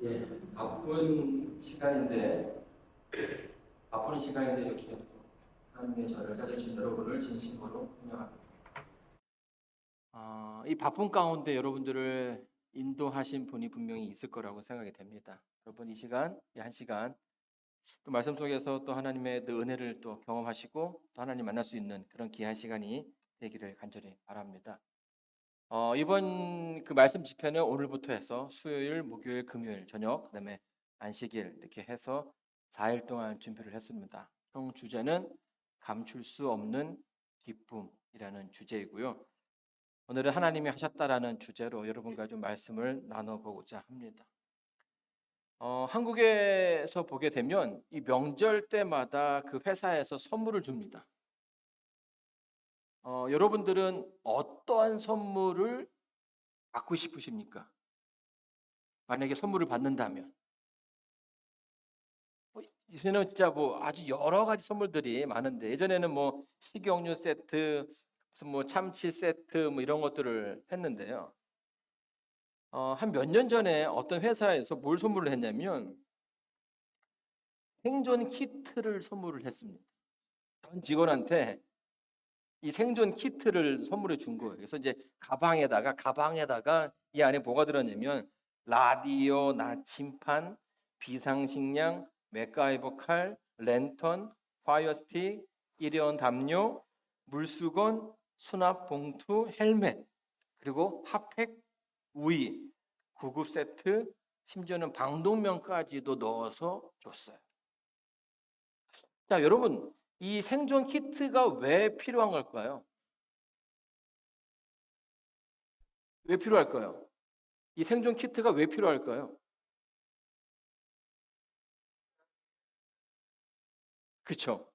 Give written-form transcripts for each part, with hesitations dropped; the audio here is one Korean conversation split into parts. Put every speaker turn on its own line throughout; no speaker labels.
예, 바쁜 시간인데 이렇게 하나님의 저를 찾아주신 여러분을 진심으로 환영합니다. 이 바쁜 가운데 여러분들을 인도하신 분이 분명히 있을 거라고 생각이 됩니다. 여러분 이 한 시간 또 말씀 속에서 또 하나님의 또 은혜를 또 경험하시고 또 하나님 만날 수 있는 그런 귀한 시간이 되기를 간절히 바랍니다. 이번 그 말씀 집회는 오늘부터 해서 수요일, 목요일, 금요일 저녁, 그다음에 안식일 이렇게 해서 4일 동안 준비를 했습니다. 총 주제는 감출 수 없는 기쁨이라는 주제이고요. 오늘은 하나님이 하셨다라는 주제로 여러분과 좀 말씀을 나눠보고자 합니다. 한국에서 보게 되면 이 명절 때마다 그 회사에서 선물을 줍니다. 여러분들은 어떠한 선물을 받고 싶으십니까? 만약에 선물을 받는다면 이제는 진짜 뭐 아주 여러 가지 선물들이 많은데 예전에는 뭐 식용유 세트, 무슨 뭐 참치 세트 뭐 이런 것들을 했는데요. 한 몇 년 전에 어떤 회사에서 뭘 선물을 했냐면 생존 키트를 선물을 했습니다. 전 직원한테 이 생존 키트를 선물해 준 거예요. 그래서 이제 가방에다가 이 안에 뭐가 들었냐면 라디오, 나침판, 비상식량, 맥가이버 칼, 랜턴, 파이어 스틱, 일회용 담요, 물수건, 수납 봉투, 헬멧, 그리고 핫팩, 우이, 구급 세트, 심지어는 방독면까지도 넣어서 줬어요. 자, 여러분, 이 생존 키트가 왜 필요한 걸까요? 왜 필요할까요? 이 생존 키트가 왜 필요할까요? 그렇죠.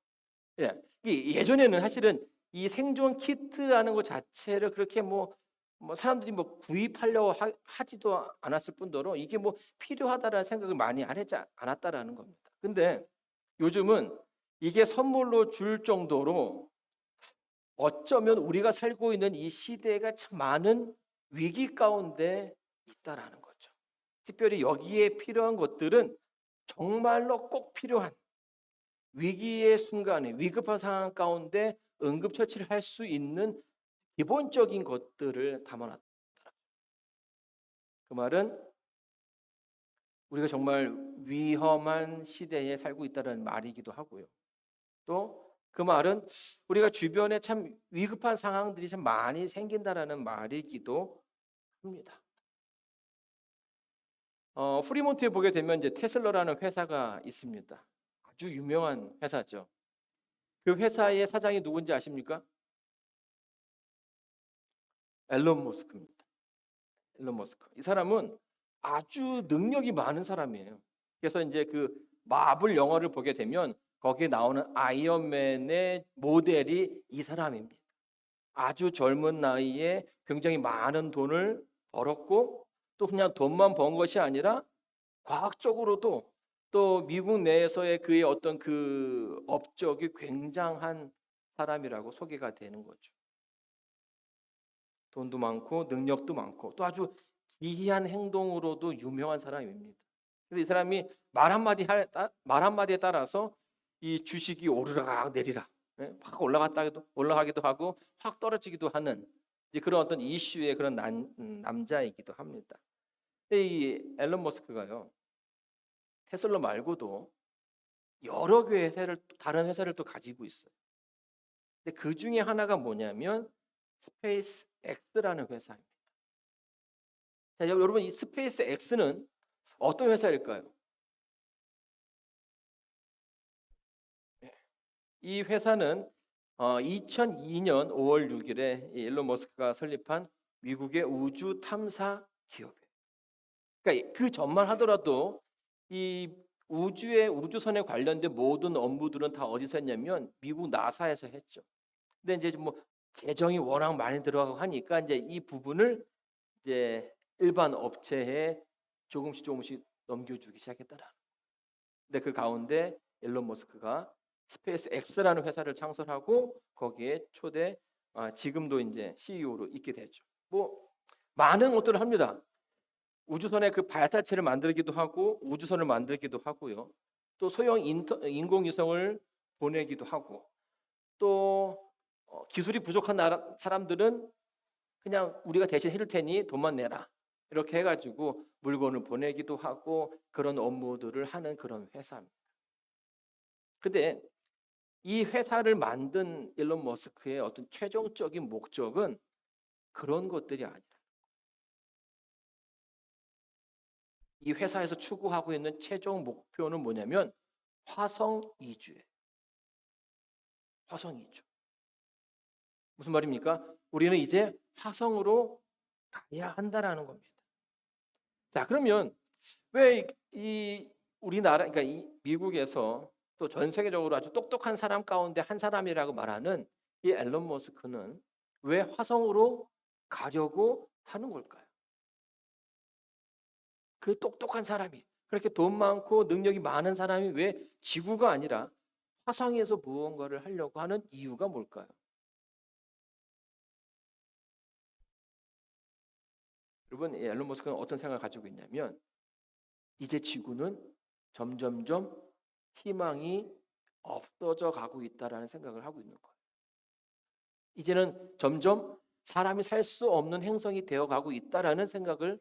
예. 예전에는 사실은 이 생존 키트라는 것 자체를 그렇게 뭐 사람들이 뭐 구입하려고 하지도 않았을 뿐더러 이게 뭐 필요하다라는 생각을 많이 안 하지 않았다라는 겁니다. 근데 요즘은 이게 선물로 줄 정도로 어쩌면 우리가 살고 있는 이 시대가 참 많은 위기 가운데 있다라는 거죠. 특별히 여기에 필요한 것들은 정말로 꼭 필요한 위기의 순간에 위급한 상황 가운데 응급처치를 할 수 있는 기본적인 것들을 담아놨다. 그 말은 우리가 정말 위험한 시대에 살고 있다는 말이기도 하고요. 또 그 말은 우리가 주변에 참 위급한 상황들이 참 많이 생긴다라는 말이기도 합니다. 프리몬트에 보게 되면 이제 테슬라라는 회사가 있습니다. 아주 유명한 회사죠. 그 회사의 사장이 누군지 아십니까? 앨런 머스크입니다. 앨런 머스크. 이 사람은 아주 능력이 많은 사람이에요. 그래서 이제 그 마블 영화를 보게 되면 거기에 나오는 아이언맨의 모델이 이 사람입니다. 아주 젊은 나이에 굉장히 많은 돈을 벌었고 또 그냥 돈만 번 것이 아니라 과학적으로도 또 미국 내에서의 그의 어떤 그 업적이 굉장한 사람이라고 소개가 되는 거죠. 돈도 많고 능력도 많고 또 아주 기이한 행동으로도 유명한 사람입니다. 그래서 이 사람이 말 한마디에 따라서 이 주식이 오르락 내리락 확 올라가기도 하고 확 떨어지기도 하는 이제 그런 어떤 이슈의 그런 남자이기도 합니다. 근데 이 앨런 머스크가요 테슬라 말고도 여러 개의 다른 회사를 또 가지고 있어요. 근데 그 중에 하나가 뭐냐면 스페이스 X라는 회사입니다. 자, 여러분 이 스페이스 X는 어떤 회사일까요? 이 회사는 2002년 5월 6일에 일론 머스크가 설립한 미국의 우주 탐사 기업이에요. 그러니까 그 전만 하더라도 이 우주선에 관련된 모든 업무들은 다 어디서 했냐면 미국 나사에서 했죠. 근데 이제 뭐 재정이 워낙 많이 들어가고 하니까 이제 이 부분을 이제 일반 업체에 조금씩 넘겨주기 시작했더라. 근데 그 가운데 일론 머스크가 스페이스 X라는 회사를 창설하고 거기에 지금도 이제 CEO로 있게 됐죠. 뭐 많은 것들을 합니다. 우주선의 그 발사체를 만들기도 하고 우주선을 만들기도 하고요. 또 소형 인공위성을 보내기도 하고 또 기술이 부족한 사람들은 그냥 우리가 대신 해줄 테니 돈만 내라. 이렇게 해가지고 물건을 보내기도 하고 그런 업무들을 하는 그런 회사입니다. 근데 이 회사를 만든 일론 머스크의 어떤 최종적인 목적은 그런 것들이 아니라 이 회사에서 추구하고 있는 최종 목표는 뭐냐면 화성 이주예요. 화성 이주. 무슨 말입니까? 우리는 이제 화성으로 가야 한다라는 겁니다. 자, 그러면 왜 이 우리나라, 그러니까 이 미국에서 또 전 세계적으로 아주 똑똑한 사람 가운데 한 사람이라고 말하는 이 앨런 머스크는 왜 화성으로 가려고 하는 걸까요? 그 똑똑한 사람이, 그렇게 돈 많고 능력이 많은 사람이 왜 지구가 아니라 화성에서 무언가를 하려고 하는 이유가 뭘까요? 여러분, 이 앨런 머스크는 어떤 생각을 가지고 있냐면 이제 지구는 점점점 희망이 없어져 가고 있다라는 생각을 하고 있는 거예요. 이제는 점점 사람이 살 수 없는 행성이 되어 가고 있다라는 생각을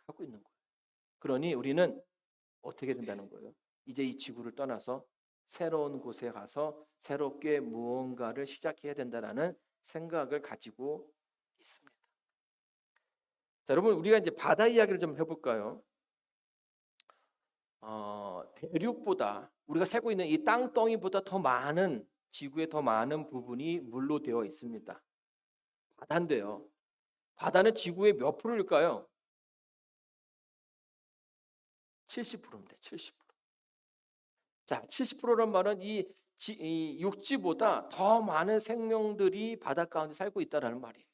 하고 있는 거예요. 그러니 우리는 어떻게 된다는 거예요? 이제 이 지구를 떠나서 새로운 곳에 가서 새롭게 무언가를 시작해야 된다라는 생각을 가지고 있습니다. 자, 여러분, 우리가 이제 바다 이야기를 좀 해볼까요? 대륙보다 우리가 살고 있는 이 땅덩이보다 더 많은 지구의 더 많은 부분이 물로 되어 있습니다. 바다인데요. 바다는 지구의 몇 프로일까요? 70%입니다. 70%. 자, 70%란 말은 이 육지보다 더 많은 생명들이 바다 가운데 살고 있다라는 말이에요.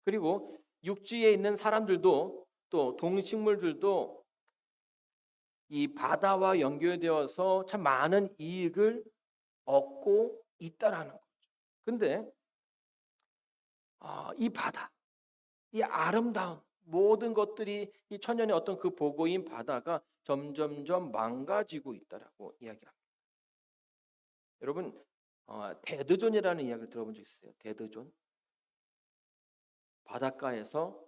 그리고 육지에 있는 사람들도 또 동식물들도 이 바다와 연결되어서 참 많은 이익을 얻고 있다라는 거죠. 근데 이 바다, 이 아름다운 모든 것들이 이 천년의 어떤 그 보고인 바다가 점점점 망가지고 있다라고 이야기합니다. 여러분, 데드존이라는 이야기를 들어본 적 있어요? 데드존? 바닷가에서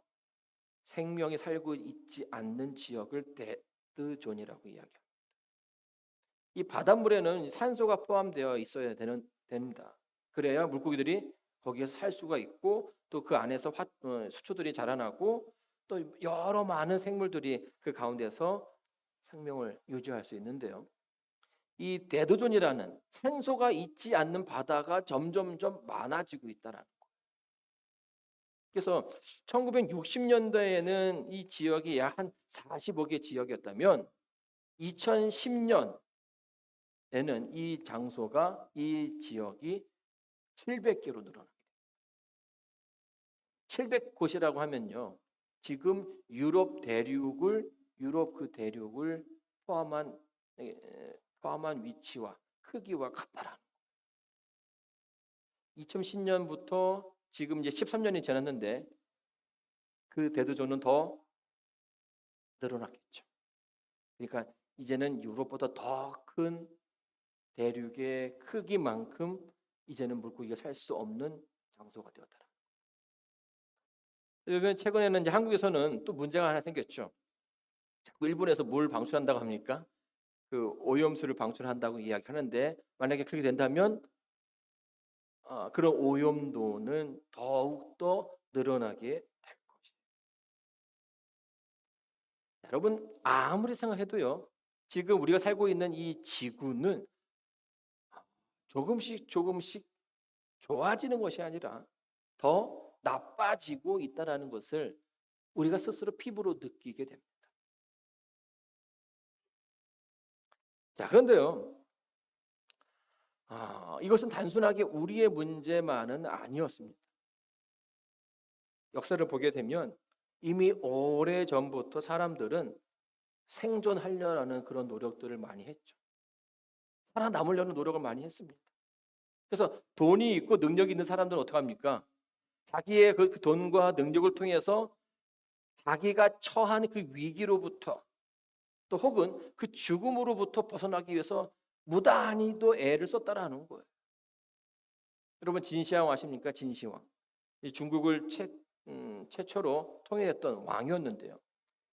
생명이 살고 있지 않는 지역을 데드존이라고 이야기합니다. 이 바닷물에는 산소가 포함되어 있어야 됩니다. 그래야 물고기들이 거기에서 살 수가 있고 또 그 안에서 수초들이 자라나고 또 여러 많은 생물들이 그 가운데서 생명을 유지할 수 있는데요. 이 데드존이라는 산소가 있지 않는 바다가 점점점 많아지고 있다는 거예요. 그래서 1960년대에는 이 지역이 약 한 45개 지역이었다면 2010년에는 이 장소가 이 지역이 700개로 늘어납니다. 700곳이라고 하면요. 지금 유럽 그 대륙을 포함한 위치와 크기와 같다라는 거예요. 2010년부터 지금 이제 13년이 지났는데 그 대도조는 더 늘어났겠죠. 그러니까 이제는 유럽보다 더 큰 대륙의 크기만큼 이제는 물고기가 살 수 없는 장소가 되었다. 그러면 최근에는 이제 한국에서는 또 문제가 하나 생겼죠. 자꾸 일본에서 뭘 방출한다고 합니까? 그 오염수를 방출한다고 이야기하는데 만약에 그렇게 된다면 그런 오염도는 더욱더 늘어나게 될 것이에요. 여러분 아무리 생각해도요. 지금 우리가 살고 있는 이 지구는 조금씩 좋아지는 것이 아니라 더 나빠지고 있다는 것을 우리가 스스로 피부로 느끼게 됩니다. 자, 그런데요. 이것은 단순하게 우리의 문제만은 아니었습니다. 역사를 보게 되면 이미 오래전부터 사람들은 생존하려는 그런 노력들을 많이 했죠. 살아남으려는 노력을 많이 했습니다. 그래서 돈이 있고 능력이 있는 사람들은 어떻게 합니까? 자기의 그 돈과 능력을 통해서 자기가 처한 그 위기로부터 또 혹은 그 죽음으로부터 벗어나기 위해서 무단히도 애를 썼다라는 거예요. 여러분 진시황 아십니까? 진시황. 이 중국을 최초로 통일했던 왕이었는데요.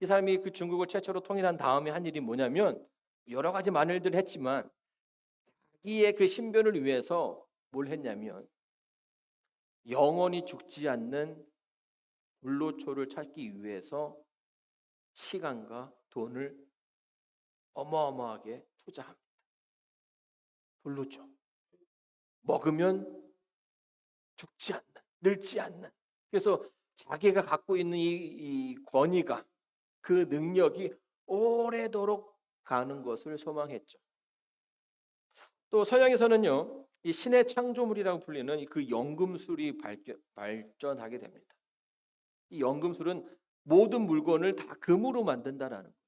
이 사람이 그 중국을 최초로 통일한 다음에 한 일이 뭐냐면 여러 가지 만일들을 했지만 자기의 그 신변을 위해서 뭘 했냐면 영원히 죽지 않는 불로초를 찾기 위해서 시간과 돈을 어마어마하게 투자합니다. 불로초. 먹으면 죽지 않는, 늙지 않는. 그래서 자기가 갖고 있는 이 권위가 그 능력이 오래도록 가는 것을 소망했죠. 또 서양에서는요, 이 신의 창조물이라고 불리는 그 연금술이 발전하게 됩니다. 이 연금술은 모든 물건을 다 금으로 만든다라는 거예요.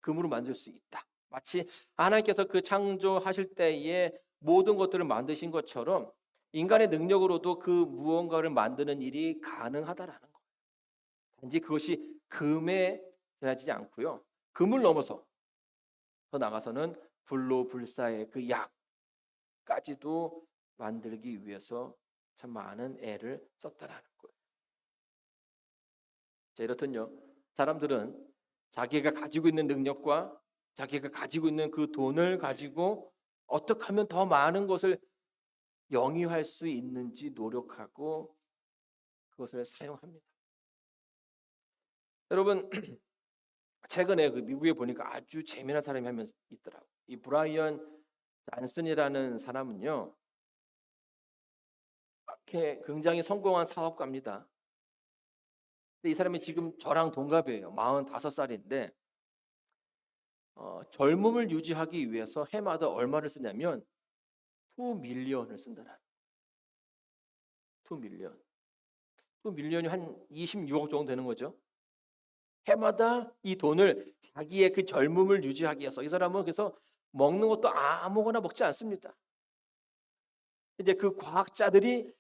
금으로 만들 수 있다. 마치 하나님께서 그 창조하실 때에 모든 것들을 만드신 것처럼 인간의 능력으로도 그 무언가를 만드는 일이 가능하다라는 거예요. 단지 그것이 금에 대하지 않고요. 금을 넘어서 더 나가서는 불로 불사의 그 약까지도 만들기 위해서 참 많은 애를 썼다라는 거예요. 자, 이렇듯요. 사람들은 자기가 가지고 있는 능력과 자기가 가지고 있는 그 돈을 가지고 어떻게 하면 더 많은 것을 영위할 수 있는지 노력하고 그것을 사용합니다. 여러분 최근에 그 미국에 보니까 아주 재미난 사람이 한 명 있더라고. 이 브라이언 잔슨이라는 사람은요, 이렇게 굉장히 성공한 사업가입니다. 근데 이 사람이 지금 저랑 동갑이에요. 45살인데 젊음을 유지하기 위해서 해마다 얼마를 쓰냐면 2 밀리언을 쓴다라. 2 밀리언. 2 밀리언이 한 26억 정도 되는 거죠. 해마다 이 돈을 자기의 그 젊음을 유지하기 위해서 이 사람은 그래서 먹는 것도 아무거나 먹지 않습니다. 이제 그 과학자들이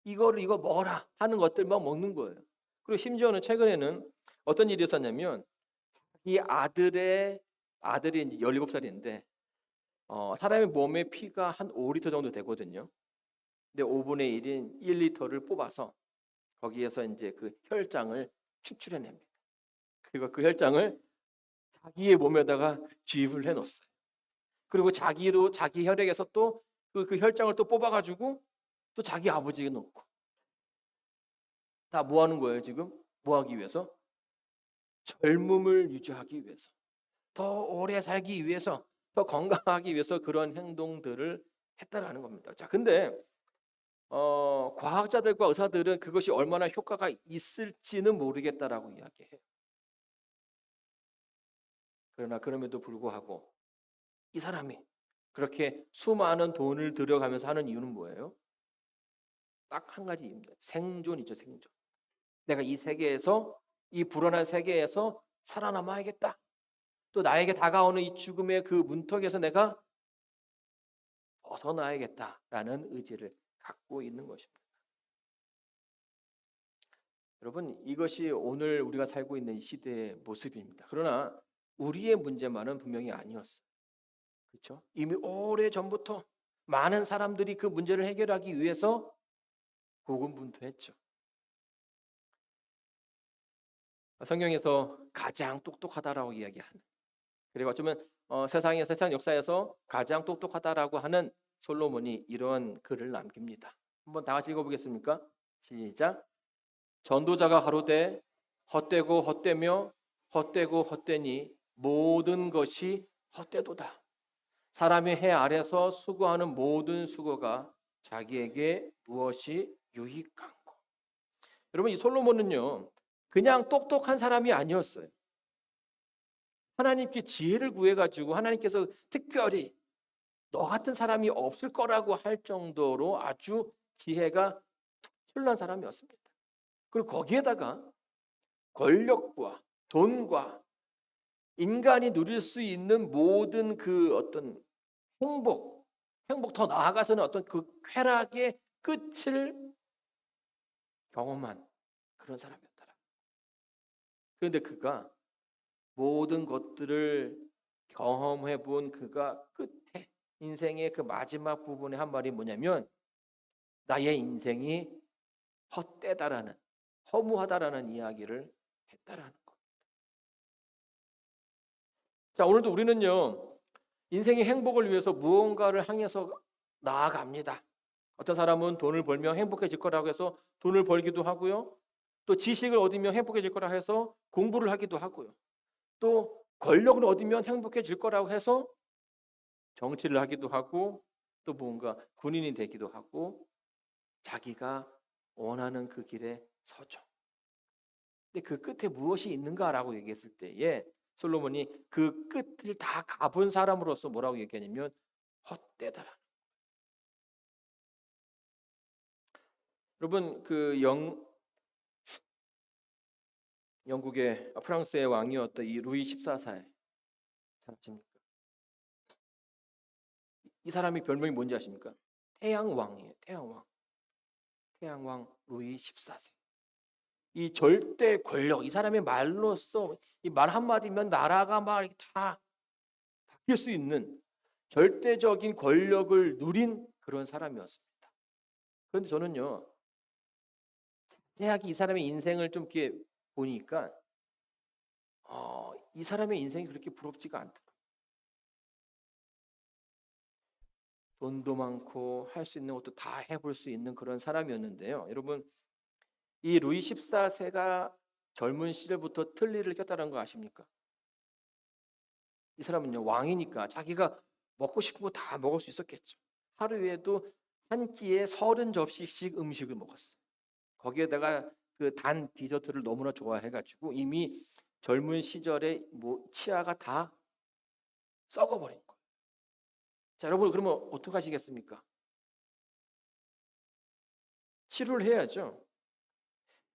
이거 먹어라 하는 것들만 먹는 거예요. 그리고 심지어는 최근에는 어떤 일이 있었냐면 이 아들이 이제 17살인데 사람의 몸에 피가 한 5리터 정도 되거든요. 근데 5분의 1인 1리터를 뽑아서 거기에서 이제 그 혈장을 추출해냅니다. 그리고 그 혈장을 자기의 몸에다가 주입을 해놓았어요. 그리고 자기 혈액에서 또 그 혈장을 또 뽑아가지고 또 자기 아버지에게 놓고 다 뭐 하는 거예요 지금? 뭐 하기 위해서? 젊음을 유지하기 위해서, 더 오래 살기 위해서, 더 건강하기 위해서 그런 행동들을 했다라는 겁니다. 자, 근데 과학자들과 의사들은 그것이 얼마나 효과가 있을지는 모르겠다라고 이야기해요. 그러나 그럼에도 불구하고 이 사람이 그렇게 수많은 돈을 들여가면서 하는 이유는 뭐예요? 딱 한 가지입니다. 생존이죠, 생존. 내가 이 세계에서, 이 불안한 세계에서 살아남아야겠다. 또 나에게 다가오는 이 죽음의 그 문턱에서 내가 벗어나야겠다라는 의지를 갖고 있는 것입니다. 여러분, 이것이 오늘 우리가 살고 있는 이 시대의 모습입니다. 그러나 우리의 문제만은 분명히 아니었어요. 그렇죠? 이미 오래 전부터 많은 사람들이 그 문제를 해결하기 위해서 고군분투했죠. 성경에서 가장 똑똑하다라고 이야기하는, 그리고 어쩌면 세상 역사에서 가장 똑똑하다라고 하는 솔로몬이 이런 글을 남깁니다. 한번 다 같이 읽어보겠습니까? 시작. 전도자가 가로되 헛되고 헛되며 헛되고 헛되니 모든 것이 헛되도다. 사람이 해 아래서 수고하는 모든 수고가 자기에게 무엇이 유익한고. 여러분, 이 솔로몬은요 그냥 똑똑한 사람이 아니었어요. 하나님께 지혜를 구해가지고 하나님께서 특별히 너 같은 사람이 없을 거라고 할 정도로 아주 지혜가 특출난 사람이었습니다. 그리고 거기에다가 권력과 돈과 인간이 누릴 수 있는 모든 그 어떤 행복 더 나아가서는 어떤 그 쾌락의 끝을 경험한 그런 사람이었더라. 그런데 그가 모든 것들을 경험해 본 그가 끝에 인생의 그 마지막 부분에 한 말이 뭐냐면 나의 인생이 헛되다라는 허무하다라는 이야기를 했다라는 것. 자, 오늘도 우리는요. 인생의 행복을 위해서 무언가를 향해서 나아갑니다. 어떤 사람은 돈을 벌면 행복해질 거라고 해서 돈을 벌기도 하고요. 또 지식을 얻으면 행복해질 거라 해서 공부를 하기도 하고요. 또 권력을 얻으면 행복해질 거라고 해서 정치를 하기도 하고 또 뭔가 군인이 되기도 하고 자기가 원하는 그 길에 서죠. 근데 그 끝에 무엇이 있는가라고 얘기했을 때에 솔로몬이 그 끝을 다 가본 사람으로서 뭐라고 얘기하냐면 헛되다라. 여러분 영국의 프랑스의 왕이었던 이 루이 14세 잘 아십니까? 이 사람이 별명이 뭔지 아십니까? 태양왕이에요. 태양왕. 태양왕 루이 14세. 이 절대 권력, 이 사람의 말로써 이 말 한마디면 나라가 막 다 바뀔 수 있는 절대적인 권력을 누린 그런 사람이었습니다. 그런데 저는요, 자세하게 이 사람의 인생을 좀 이렇게 보니까 이 사람의 인생이 그렇게 부럽지가 않더라고요. 돈도 많고 할 수 있는 것도 다 해볼 수 있는 그런 사람이었는데요. 여러분, 이 루이 14세가 젊은 시절부터 틀니를 꼈다는 거 아십니까? 이 사람은요, 왕이니까 자기가 먹고 싶은 거 다 먹을 수 있었겠죠. 하루에도 한 끼에 30접시씩 음식을 먹었어요. 거기에다가 그 단 디저트를 너무나 좋아해가지고 이미 젊은 시절에 뭐 치아가 다 썩어버린 거예요. 자, 여러분 그러면 어떻게 하시겠습니까? 치료를 해야죠.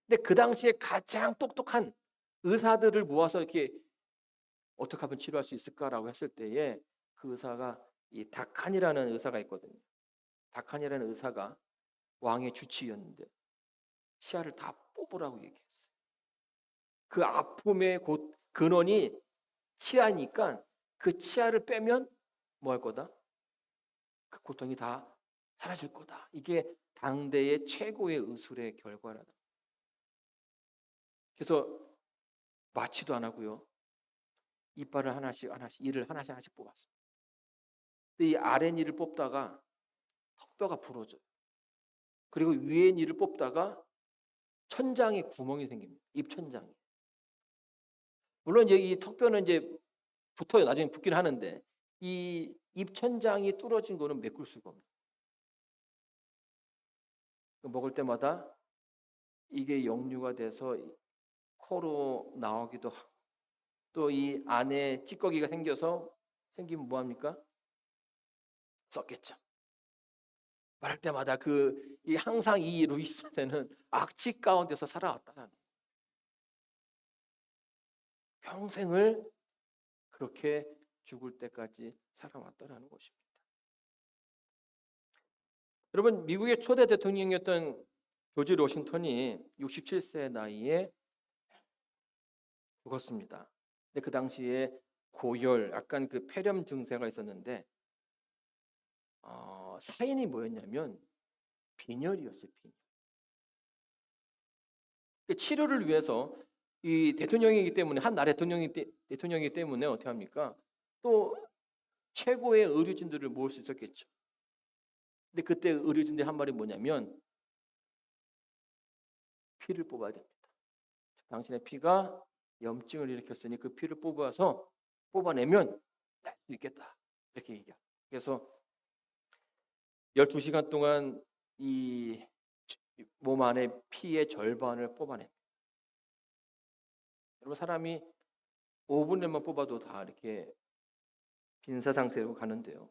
근데 그 당시에 가장 똑똑한 의사들을 모아서 이렇게 어떻게 하면 치료할 수 있을까라고 했을 때에 그 의사가 이 다칸이라는 의사가 있거든요. 다칸이라는 의사가 왕의 주치의였는데 치아를 다 뽑으라고 얘기했어요. 그 아픔의 근원이 치아니까 그 치아를 빼면 뭐 할 거다? 그 고통이 다 사라질 거다. 이게 당대의 최고의 의술의 결과라다. 그래서 마취도 안 하고요. 이빨을 하나씩 하나씩 이를 하나씩 하나씩 뽑았어요. 근데 이 아랫니를 뽑다가 턱뼈가 부러져요. 그리고 위에 니를 뽑다가 천장에 구멍이 생깁니다. 입 천장에. 물론 이제 이 턱뼈는 이제 붙어요. 나중에 붙긴 하는데 이 입 천장이 뚫어진 거는 메꿀 수가 없는. 먹을 때마다 이게 역류가 돼서 코로 나오기도 하고 또 이 안에 찌꺼기가 생겨서 생기면 뭐 합니까? 썩겠죠. 말할 때마다 이 항상 이 루이스는 악취 가운데서 살아왔다는 평생을 그렇게 죽을 때까지 살아왔다라는 것입니다. 여러분 미국의 초대 대통령이었던 조지 워싱턴이 67세 나이에 죽었습니다. 근데 그 당시에 고열, 약간 그 폐렴 증세가 있었는데 사인이 뭐였냐면 빈혈이었어요. 빈혈. 치료를 위해서 이 대통령이기 때문에 한 나라 대통령이기 때문에 어떻게 합니까? 또 최고의 의료진들을 모을 수 있었겠죠. 근데 그때 의료진들이 한 말이 뭐냐면 피를 뽑아야 됩니다. 당신의 피가 염증을 일으켰으니 그 피를 뽑아내면 날 수 있겠다. 이렇게 얘기해요. 그래서 12시간 동안 이 몸 안에 피의 절반을 뽑아냅니다. 여러분 사람이 5분에만 뽑아도 다 이렇게 빈사 상태로 가는데요.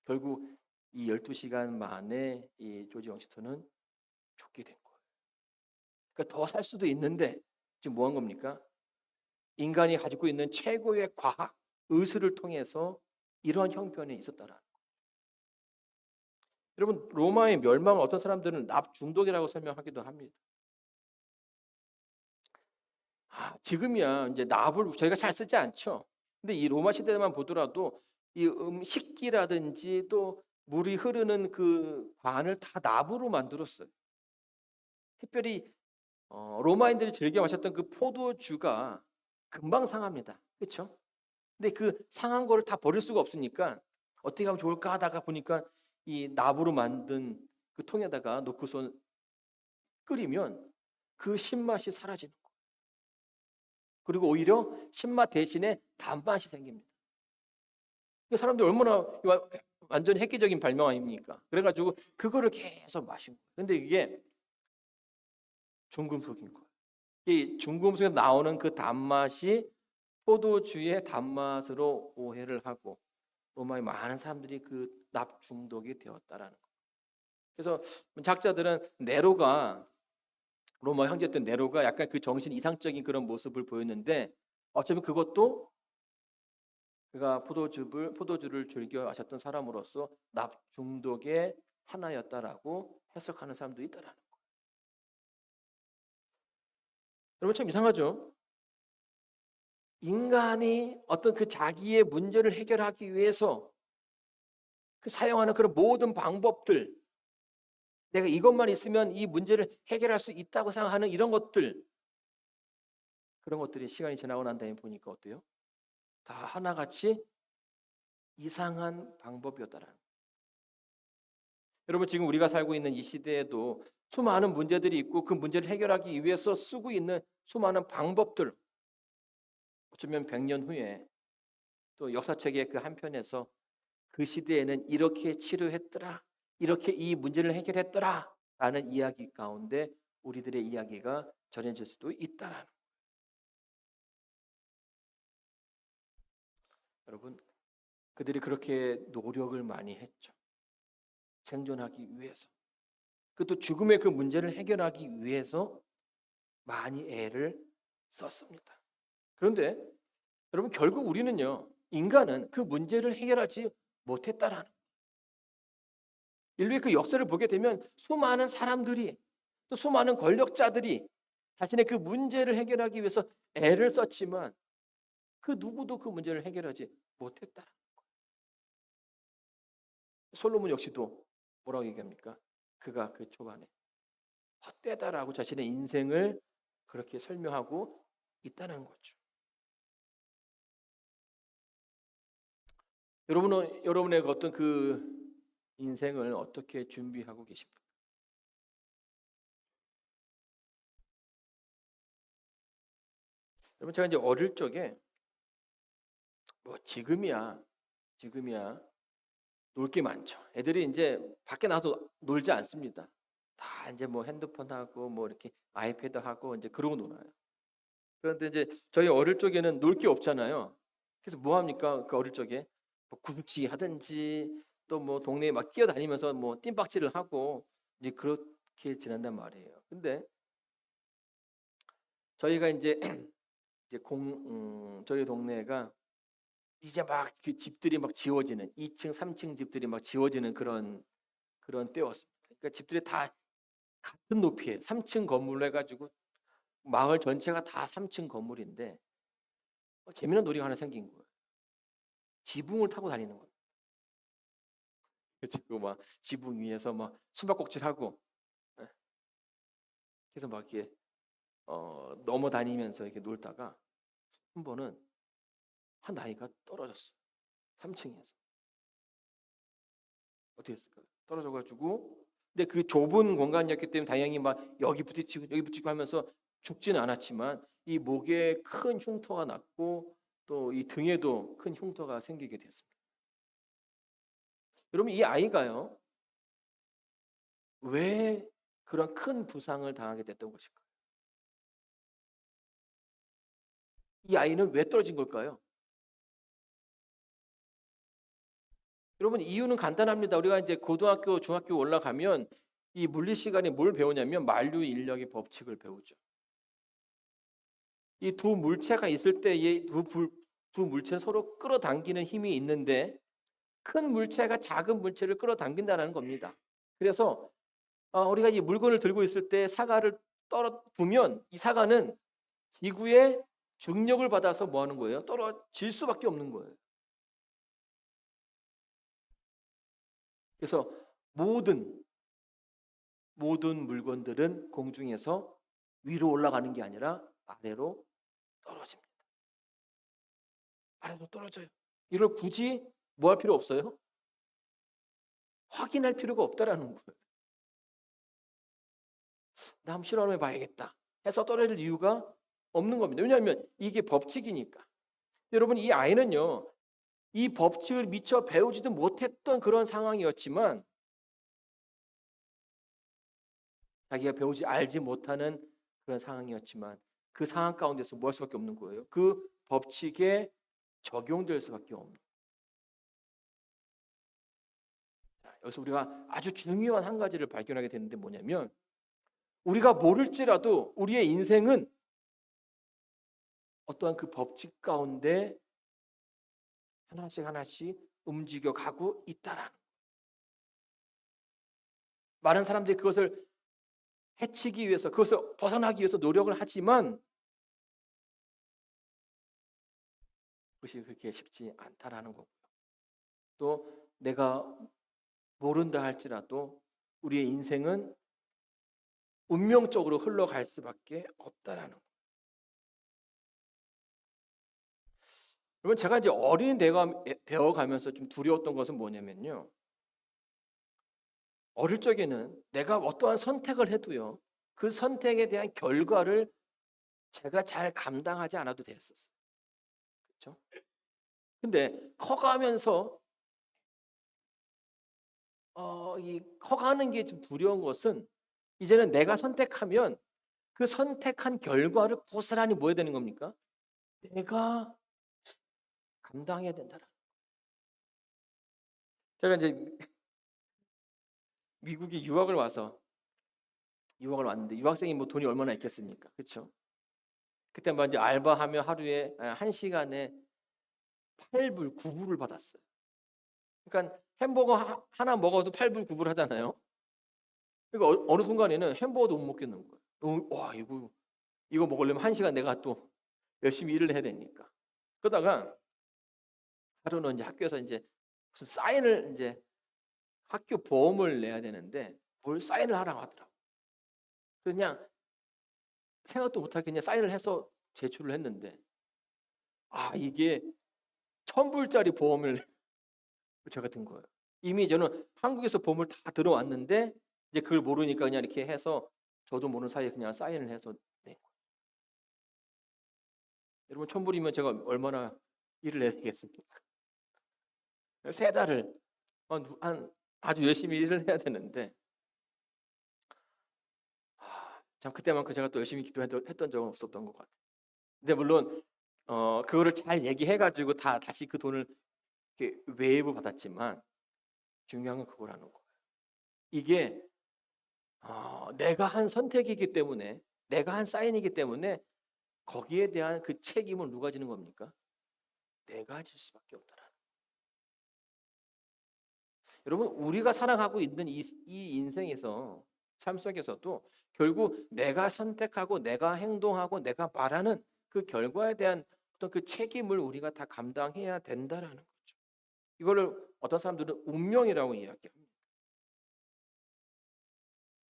결국 이 12시간 만에 이 조지 워싱턴은 죽게 된 거예요. 그러니까 더 살 수도 있는데 지금 뭐 한 겁니까? 인간이 가지고 있는 최고의 과학, 의술을 통해서 이러한 형편에 있었다라는 거예요. 여러분 로마의 멸망을 어떤 사람들은 납 중독이라고 설명하기도 합니다. 지금이야 이제 납을 저희가 잘 쓰지 않죠. 근데 이 로마 시대만 보더라도 이 식기라든지 또 물이 흐르는 그 관을 다 납으로 만들었어요. 특별히 로마인들이 즐겨 마셨던 그 포도주가 금방 상합니다. 그렇죠? 근데 그 상한 거를 다 버릴 수가 없으니까 어떻게 하면 좋을까 하다가 보니까 이 납으로 만든 그 통에다가 놓고서 끓이면 그 신맛이 사라지는 거예요. 그리고 오히려 신맛 대신에 단맛이 생깁니다. 사람들이 얼마나 완전 획기적인 발명 아닙니까? 그래가지고 그거를 계속 마신 거예요. 근데 이게 중금속인 거예요. 이 중금속에서 나오는 그 단맛이 포도주의 단맛으로 오해를 하고 로마의 많은 사람들이 그 납 중독이 되었다라는 거예요. 그래서 작자들은 네로가 로마 황제였던 네로가 약간 그 정신 이상적인 그런 모습을 보였는데 어쩌면 그것도 그가 포도주를 즐겨 마셨던 사람으로서 납 중독의 하나였다라고 해석하는 사람도 있다라는 거예요. 여러분 참 이상하죠? 인간이 어떤 그 자기의 문제를 해결하기 위해서 그 사용하는 그런 모든 방법들, 내가 이것만 있으면 이 문제를 해결할 수 있다고 생각하는 이런 것들, 그런 것들이 시간이 지나고 난 다음에 보니까 어때요? 다 하나같이 이상한 방법이었다라는 거예요. 여러분 지금 우리가 살고 있는 이 시대에도 수많은 문제들이 있고 그 문제를 해결하기 위해서 쓰고 있는 수많은 방법들, 어쩌면 100년 후에 또 역사책의 그 한편에서 그 시대에는 이렇게 치료했더라, 이렇게 이 문제를 해결했더라 라는 이야기 가운데 우리들의 이야기가 전해질 수도 있다라는 거예요. 여러분 그들이 그렇게 노력을 많이 했죠. 생존하기 위해서. 그것도 죽음의 그 문제를 해결하기 위해서 많이 애를 썼습니다. 그런데 여러분 결국 우리는요. 인간은 그 문제를 해결하지 못했다라는 거예요. 인류의 그 역사를 보게 되면 수많은 사람들이 또 수많은 권력자들이 자신의 그 문제를 해결하기 위해서 애를 썼지만 그 누구도 그 문제를 해결하지 못했다라는 거예요. 솔로몬 역시도 뭐라고 얘기합니까? 그가 그 초반에 헛되다라고 자신의 인생을 그렇게 설명하고 있다는 거죠. 여러분의 어떤 그 인생을 어떻게 준비하고 계십니까? 여러분 제가 이제 어릴 적에 뭐 지금이야 놀 게 많죠. 애들이 이제 밖에 나가서 놀지 않습니다. 다 이제 뭐 핸드폰 하고 뭐 이렇게 아이패드 하고 이제 그러고 놀아요. 그런데 이제 저희 어릴 적에는 놀 게 없잖아요. 그래서 뭐 합니까? 그 어릴 적에 뭐 굴치기 하든지 또 뭐 동네에 막 뛰어다니면서 뭐 뜀박질을 하고 이제 그렇게 지낸단 말이에요. 근데 저희가 이제 이제 저희 동네가 이제 막 그 집들이 막 지어지는 2층, 3층 집들이 막 지어지는 그런 때였습니다. 그러니까 집들이 다 같은 높이에 3층 건물로 해가지고 마을 전체가 다 3층 건물인데 재미난 놀이가 하나 생긴 거예요. 지붕을 타고 다니는 거예요. 그막 지붕 위에서 막 숨바꼭질하고 예, 그래서 막 이렇게 넘어다니면서 이렇게 놀다가 한 번은 한 아이가 떨어졌어요. 3층에서 어떻게 했을까요? 떨어져가지고 근데 그 좁은 공간이었기 때문에 다행히 막 여기 부딪히고 하면서 죽지는 않았지만 이 목에 큰 흉터가 났고 또 이 등에도 큰 흉터가 생기게 됐습니다. 여러분 이 아이가요 왜 그런 큰 부상을 당하게 됐던 것일까요? 이 아이는 왜 떨어진 걸까요? 여러분 이유는 간단합니다. 우리가 이제 고등학교, 중학교 올라가면 이 물리 시간에 뭘 배우냐면 만류 인력의 법칙을 배우죠. 이 두 물체가 있을 때 이 두 물체는 서로 끌어당기는 힘이 있는데 큰 물체가 작은 물체를 끌어당긴다는 겁니다. 그래서 우리가 이 물건을 들고 있을 때 사과를 떨어 두면 이 사과는 지구의 중력을 받아서 뭐 하는 거예요? 떨어질 수밖에 없는 거예요. 그래서 모든 물건들은 공중에서 위로 올라가는 게 아니라 아래로 떨어집니다. 아래로 떨어져요. 이걸 굳이 뭐 할 필요 없어요? 확인할 필요가 없다라는 거예요. 나 한번 실험해 봐야겠다 해서 떨어질 이유가 없는 겁니다. 왜냐하면 이게 법칙이니까. 여러분, 이 아이는요, 이 법칙을 미처 배우지도 못했던 그런 상황이었지만 자기가 배우지 알지 못하는 그런 상황이었지만 그 상황 가운데서 뭐 할 수밖에 없는 거예요. 그 법칙에 적용될 수밖에 없는 거예요. 여기서 우리가 아주 중요한 한 가지를 발견하게 되는데 뭐냐면 우리가 모를지라도 우리의 인생은 어떠한 그 법칙 가운데 하나씩 움직여 가고 있다라는 거예요. 많은 사람들이 그것을 해치기 위해서 그것을 벗어나기 위해서 노력을 하지만 그것이 그렇게 쉽지 않다라는 거고요. 또 내가 모른다 할지라도 우리의 인생은 운명적으로 흘러갈 수밖에 없다라는 거예요. 여러분, 제가 이제 어린이 되어가면서 좀 두려웠던 것은 뭐냐면요. 어릴 적에는 내가 어떠한 선택을 해도요. 그 선택에 대한 결과를 제가 잘 감당하지 않아도 됐었어요. 그렇죠? 근데 커가면서 이 커가는 게 좀 두려운 것은 이제는 내가 선택하면 그 선택한 결과를 고스란히 뭐 해야 되는 겁니까? 내가 감당해야 된다. 제가 이제 미국에 유학을 왔는데 유학생이 뭐 돈이 얼마나 있겠습니까? 그렇죠? 그때 뭐 이제 알바하며 하루에 1시간에 8불, 9불을 받았어요. 그러니까 햄버거 하나 먹어도 8불, 9불 하잖아요. 그러니까 어느 순간에는 햄버거도 못 먹겠는 거예요. 와, 이거 먹으려면 1시간 내가 또 열심히 일을 해야 되니까. 그러다가 하루는 이제 학교에서 이제 무슨 사인을 이제 학교 보험을 내야 되는데 뭘 사인을 하라고 하더라고. 그냥 생각도 못하게 그냥 사인을 해서 제출을 했는데 이게 1,000불짜리 보험을 제가 든 거예요. 이미 저는 한국에서 보험을 다 들어왔는데 이제 그걸 모르니까 그냥 이렇게 해서 저도 모르는 사이에 그냥 사인을 해서 낸 거예요. 여러분, 1,000불이면 제가 얼마나 일을 해야 되겠습니까? 3달을 아주 열심히 일을 해야 되는데 참 그때만큼 제가 또 열심히 기도했던 적은 없었던 것 같아요. 근데 물론 그거를 잘 얘기해 가지고 다시 그 돈을 이렇게 웨이브 받았지만 중요한 건 그거라는 거예요. 이게 내가 한 선택이기 때문에 내가 한 사인이기 때문에 거기에 대한 그 책임을 누가 지는 겁니까? 내가 질 수밖에 없다라는 거예요. 여러분, 우리가 살아가고 있는 이 인생에서 삶 속에서도 결국 내가 선택하고 내가 행동하고 내가 말하는 그 결과에 대한 어떤 그 책임을 우리가 다 감당해야 된다라는 거죠. 이거를 어떤 사람들은 운명이라고 이야기합니다.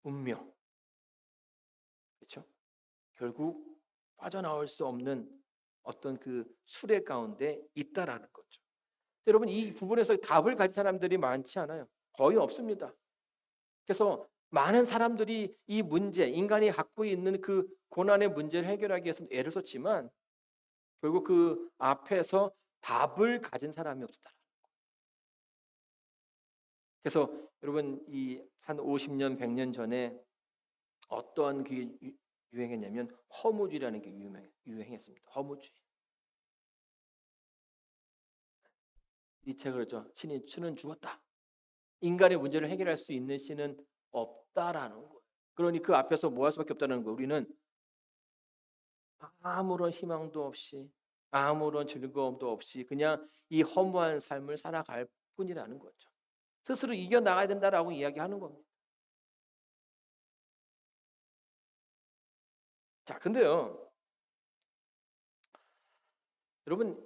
운명. 그렇죠? 결국 빠져나올 수 없는 어떤 그 수레 가운데 있다라는 거죠. 여러분, 이 부분에서 답을 가진 사람들이 많지 않아요. 거의 없습니다. 그래서 많은 사람들이 이 문제, 인간이 갖고 있는 그 고난의 문제를 해결하기 위해서 애를 썼지만 결국 그 앞에서 답을 가진 사람이 없었다. 그래서 여러분, 이 한 50년, 100년 전에 어떠한 그 유행했냐면 허무주의라는 게 유행했습니다. 허무주의. 이 책을 그렇죠. 신은 죽었다. 인간의 문제를 해결할 수 있는 신은 없다라는 거예요. 그러니 그 앞에서 뭐 할 수밖에 없다는 거예요. 우리는 아무런 희망도 없이 아무런 즐거움도 없이 그냥 이 허무한 삶을 살아갈 뿐이라는 거죠. 스스로 이겨나가야 된다라고 이야기하는 겁니다. 자, 근데요. 여러분,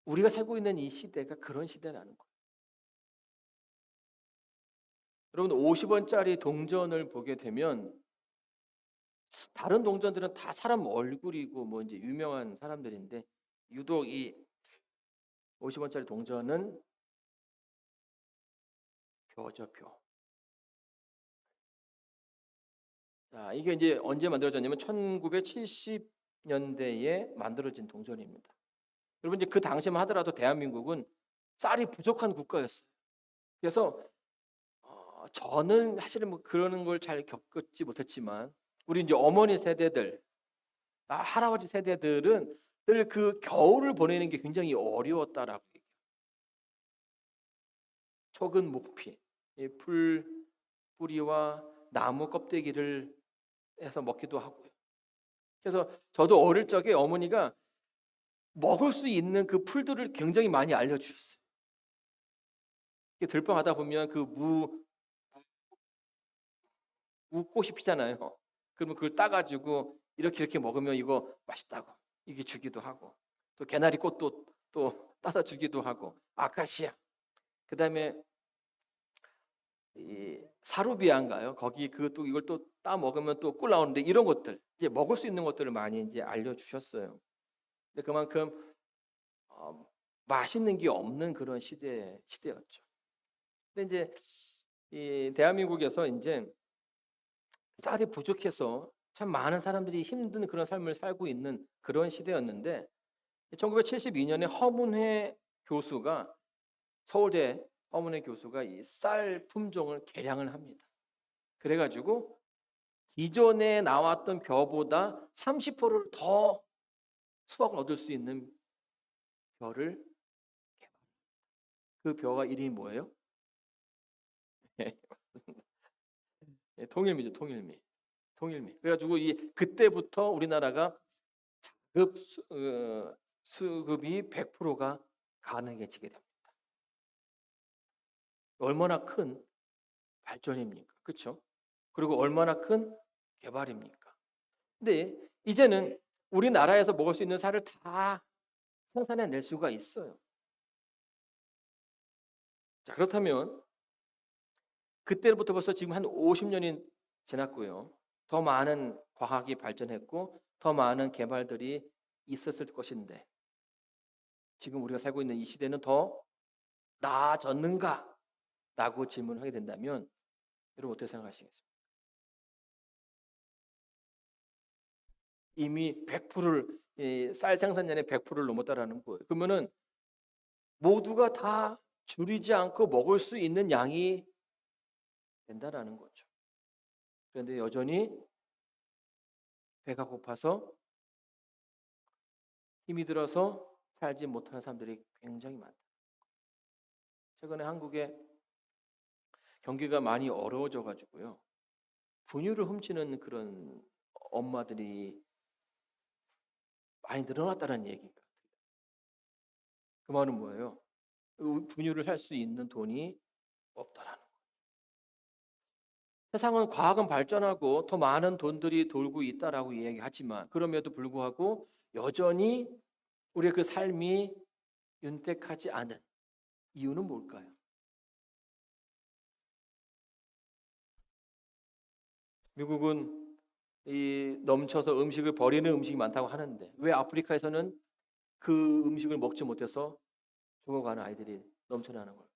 우리가 살고 있는 이 시대가 그런 시대라는 거예요. 여러분, 50원짜리 동전을 보게 되면 다른 동전들은 다 사람 얼굴이고 뭐 이제 유명한 사람들인데, 유독 이 50원짜리 동전은 벼죠, 벼. 자, 이게 이제 언제 만들어졌냐면 1970년대에 만들어진 동전입니다. 여러분, 이제 그 당시만 하더라도 대한민국은 쌀이 부족한 국가였어요. 그래서 저는 사실은 뭐 그러는 걸 잘 겪지 못했지만 우리 이제 어머니 세대들, 할아버지 세대들은 늘 그 겨울을 보내는 게 굉장히 어려웠다라고 얘기해요. 촉은 목피, 이 뿌리와 나무 껍데기를 해서 먹기도 하고요. 그래서 저도 어릴 적에 어머니가 먹을 수 있는 그 풀들을 굉장히 많이 알려주셨어요. 들판하다 보면 그 무꽃이 피잖아요. 그러면 그걸 따가지고 이렇게 먹으면 이거 맛있다고 이게 주기도 하고, 또 개나리 꽃도 또 따서 주기도 하고, 아카시아, 그다음에 이 사루비아인가요? 거기 또 이걸 또 따 먹으면 또 꿀 나오는데, 이런 것들 이제 먹을 수 있는 것들을 많이 이제 알려주셨어요. 근데 그만큼 맛있는 게 없는 그런 시대였죠. 근데 이제 이 대한민국에서 이제 쌀이 부족해서 참 많은 사람들이 힘든 그런 삶을 살고 있는 그런 시대였는데, 1972년에 허문회 교수가, 서울대 허문회 교수가 이 쌀 품종을 개량을 합니다. 그래가지고 기존에 나왔던 벼보다 30%를 더 수확을 얻을 수 있는 벼를 개발. 그 벼가 이름이 뭐예요? 통일미죠, 통일미. 통일미. 그래가지고 그때부터 우리나라가 자급 수급이 100%가 가능해지게 됩니다. 얼마나 큰 발전입니까? 그렇죠? 그리고 얼마나 큰 개발입니까? 근데 이제는 우리나라에서 먹을 수 있는 쌀을 다 생산해낼 수가 있어요. 자, 그렇다면 그때부터 벌써 지금 한 50년이 지났고요. 더 많은 과학이 발전했고 더 많은 개발들이 있었을 것인데, 지금 우리가 살고 있는 이 시대는 더 나아졌는가? 라고 질문하게 된다면 여러분 어떻게 생각하시겠습니까? 이미 100%를, 쌀 생산량의 100%를 넘었다라는 거예요. 그러면은 모두가 다 줄이지 않고 먹을 수 있는 양이 된다라는 거죠. 그런데 여전히 배가 고파서 힘이 들어서 살지 못하는 사람들이 굉장히 많다. 최근에 한국에 경기가 많이 어려워져 가지고요. 분유를 훔치는 그런 엄마들이 많이 늘어났다는 얘기가. 그 말은 뭐예요? 분유를 살 수 있는 돈이 없다라는 거예요. 세상은, 과학은 발전하고 더 많은 돈들이 돌고 있다라고 이야기하지만, 그럼에도 불구하고 여전히 우리의 그 삶이 윤택하지 않은 이유는 뭘까요? 미국은 이 넘쳐서 음식을 버리는 음식이 많다고 하는데, 왜 아프리카에서는 그 음식을 먹지 못해서 죽어가는 아이들이 넘쳐나는 걸까요?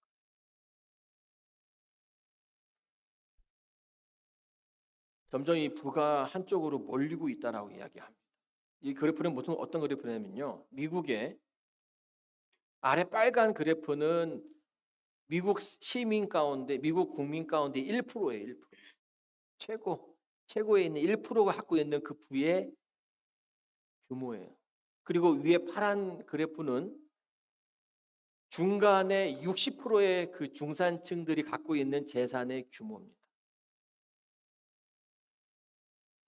점점 이 부가 한쪽으로 몰리고 있다라고 이야기합니다. 이 그래프는 보통 어떤 그래프냐면요, 미국의 아래 빨간 그래프는 미국 시민 가운데, 미국 국민 가운데 1%예요. 1%. 최고에 있는 1%가 갖고 있는 그 부의 규모예요. 그리고 위에 파란 그래프는 중간에 60%의 그 중산층들이 갖고 있는 재산의 규모입니다.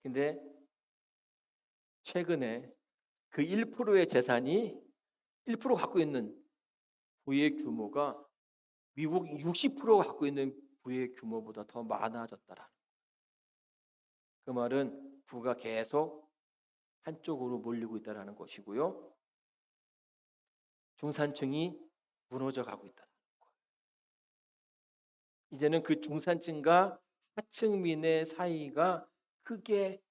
근데 최근에 그 1%의 재산이, 1% 갖고 있는 부의 규모가 미국 60%가 갖고 있는 부의 규모보다 더 많아졌다라. 그 말은 부가 계속 한쪽으로 몰리고 있다라는 것이고요. 중산층이 무너져 가고 있다. 이제는 그 중산층과 하층민의 사이가 크게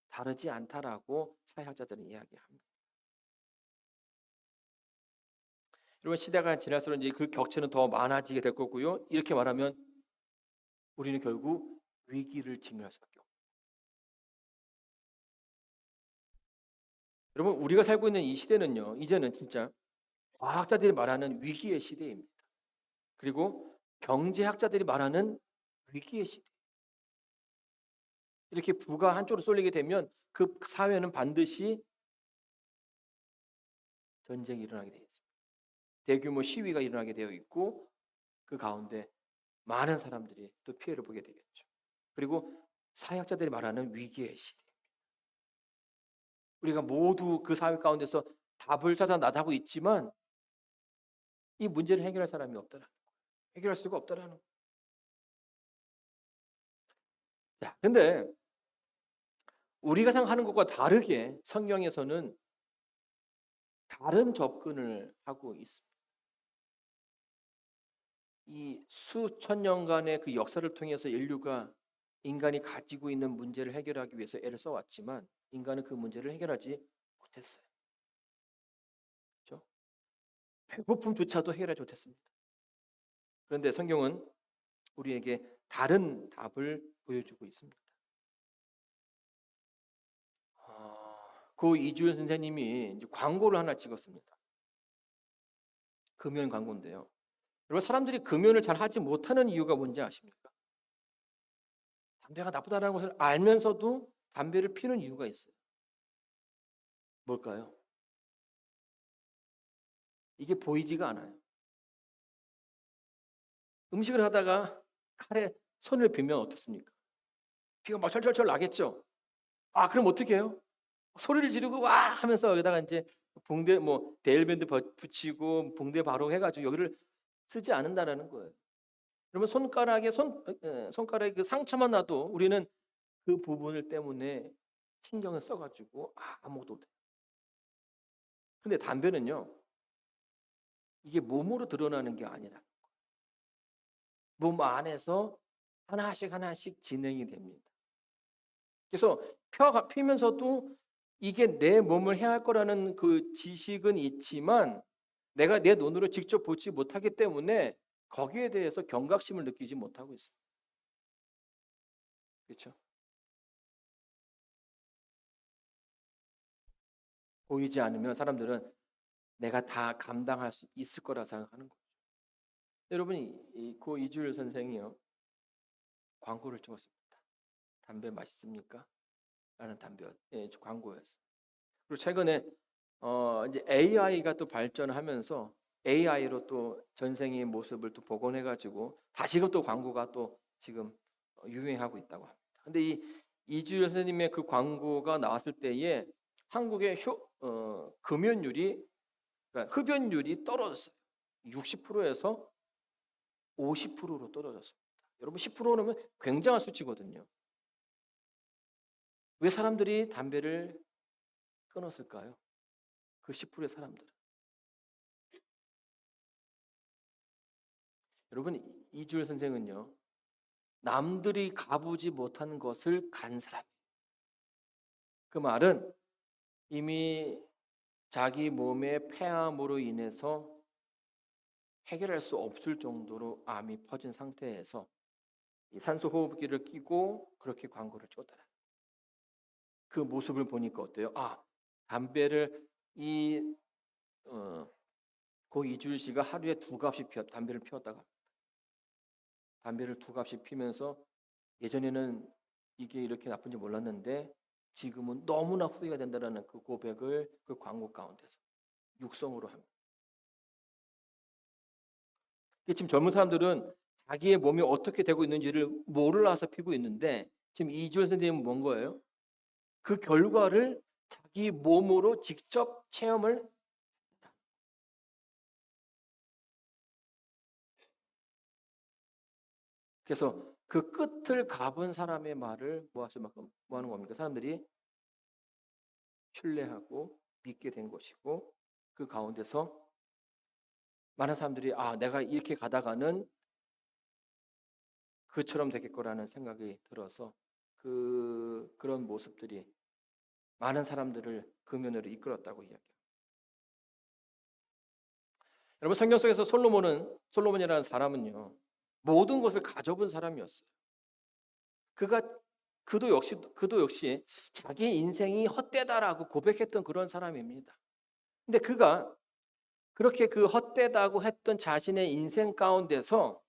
다르지 않다라고 사회학자들은 이야기합니다. 여러분, 시대가 지날수록 이제 그 격차는 더 많아지게 될 거고요. 이렇게 말하면 우리는 결국 위기를 직면할 수밖에 없어요. 여러분, 우리가 살고 있는 이 시대는요, 이제는 진짜 과학자들이 말하는 위기의 시대입니다. 그리고 경제학자들이 말하는 위기의 시대. 이렇게 부가 한쪽으로 쏠리게 되면 그 사회는 반드시 전쟁이 일어나게 되어 있습니다. 대규모 시위가 일어나게 되어 있고 그 가운데 많은 사람들이 또 피해를 보게 되겠죠. 그리고 사회학자들이 말하는 위기의 시대. 우리가 모두 그 사회 가운데서 답을 찾아 나가고 있지만 이 문제를 해결할 사람이 없더라. 해결할 수가 없더라는 거예요. 자, 근데 우리가 생각하는 것과 다르게 성경에서는 다른 접근을 하고 있습니다. 이 수천 년간의 그 역사를 통해서 인류가 인간이 가지고 있는 문제를 해결하기 위해서 애를 써왔지만 인간은 그 문제를 해결하지 못했어요. 그렇죠? 배고픔조차도 해결하지 못했습니다. 그런데 성경은 우리에게 다른 답을 보여주고 있습니다. 고 이주연 선생님이 이제 광고를 하나 찍었습니다. 금연 광고인데요. 여러분, 사람들이 금연을 잘 하지 못하는 이유가 뭔지 아십니까? 담배가 나쁘다는 것을 알면서도 담배를 피우는 이유가 있어요. 뭘까요? 이게 보이지가 않아요. 음식을 하다가 칼에 손을 비면 어떻습니까? 피가 막 철철철 나겠죠. 아, 그럼 어떻게 해요? 소리를 지르고 와 하면서 여기다가 이제 붕대 뭐 데일밴드 붙이고 붕대 바로 해가지고 여기를 쓰지 않는다라는 거예요. 그러면 손가락에 그 상처만 나도 우리는 그 부분을 때문에 신경을 써가지고 아무것도 못해요. 근데 담배는요, 이게 몸으로 드러나는 게 아니라 몸 안에서 하나씩 하나씩 진행이 됩니다. 그래서 피면서도 이게 내 몸을 해할 거라는 그 지식은 있지만 내가 내 눈으로 직접 보지 못하기 때문에 거기에 대해서 경각심을 느끼지 못하고 있습니다. 그렇죠? 보이지 않으면 사람들은 내가 다 감당할 수 있을 거라 생각하는 거죠. 여러분이 고 이주일 선생이요 광고를 찍었습니다. 담배 맛있습니까? 라는 담배 광고였어요. 그리고 최근에 이제 AI가 또 발전하면서 AI로 또 전생의 모습을 또 복원해가지고 다시금 또 광고가 또 지금 유행하고 있다고 합니다. 근데 이 이주일 선생님의 그 광고가 나왔을 때에 한국의 금연율이 그러니까 흡연율이 떨어졌어요. 60%에서 50%로 떨어졌습니다. 여러분 10%면 굉장한 수치거든요. 왜 사람들이 담배를 끊었을까요? 그 10%의 사람들은. 여러분 이주일 선생은요. 남들이 가보지 못한 것을 간 사람이에요. 그 말은 이미 자기 몸의 폐암으로 인해서 해결할 수 없을 정도로 암이 퍼진 상태에서 이 산소 호흡기를 끼고 그렇게 광고를 찍었더라. 그 모습을 보니까 어때요? 담배를 고 이주일 씨가 하루에 두 갑씩 담배를 피웠다가 담배를 두 갑씩 피면서 예전에는 이게 이렇게 나쁜지 몰랐는데 지금은 너무나 후회가 된다라는 그 고백을 그 광고 가운데서 육성으로 합니다. 지금 젊은 사람들은 자기의 몸이 어떻게 되고 있는지를 몰라서 피고 있는데 지금 이주연 선생님은 뭔 거예요? 그 결과를 자기 몸으로 직접 체험을 그래서 그 끝을 가본 사람의 말을 뭐 하는 겁니까? 사람들이 신뢰하고 믿게 된 것이고 그 가운데서 많은 사람들이 내가 이렇게 가다가는 그처럼 되겠거라는 생각이 들어서 그런 모습들이 많은 사람들을 금연으로 이끌었다고 이야기해요. 여러분, 성경 속에서 솔로몬이라는 사람은요, 모든 것을 가져본 사람이었어요. 그도 역시 자기 인생이 헛되다라고 고백했던 그런 사람입니다. 근데 그가 그렇게 그 헛되다고 했던 자신의 인생 가운데서,